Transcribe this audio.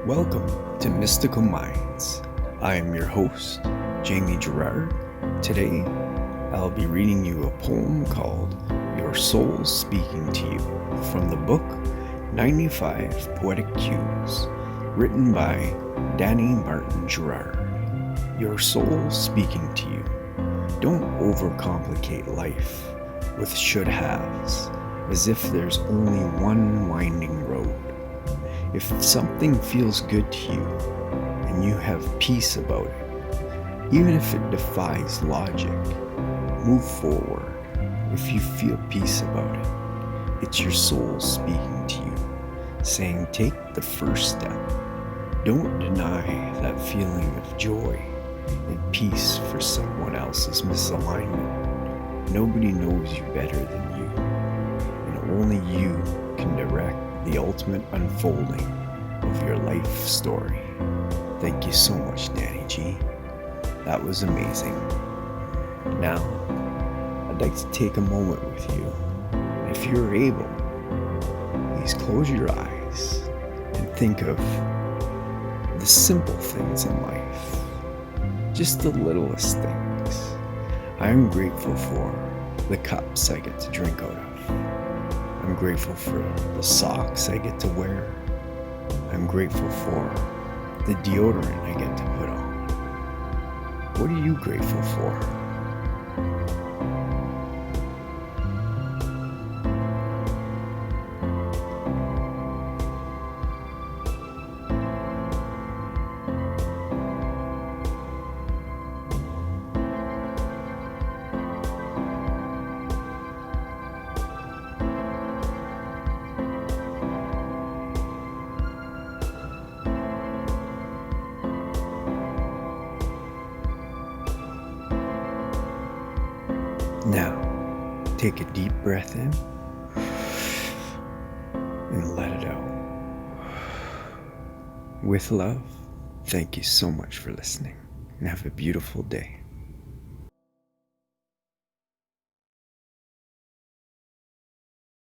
Welcome to Mystical Minds. I am your host, Jamie Gerard. Today, I'll be reading you a poem called Your Soul Speaking to You from the book 95 Poetic Cues, written by Danny Martin Gerard. Your soul speaking to you. Don't overcomplicate life with should-haves, as if there's only one winding road. If something feels good to you and you have peace about it, even if it defies logic, move forward. If you feel peace about it, it's your soul speaking to you, saying take the first step. Don't deny that feeling of joy and peace for someone else's misalignment. Nobody knows you better than you, and only you can direct the ultimate unfolding of your life story. Thank you so much, Danny G. That was amazing. Now, I'd like to take a moment with you. If you're able, please close your eyes and think of the simple things in life, just the littlest things. I am grateful for the cups I get to drink out of. I'm grateful for the socks I get to wear. I'm grateful for the deodorant I get to put on. What are you grateful for? Now, take a deep breath in and let it out. With love, thank you so much for listening and have a beautiful day.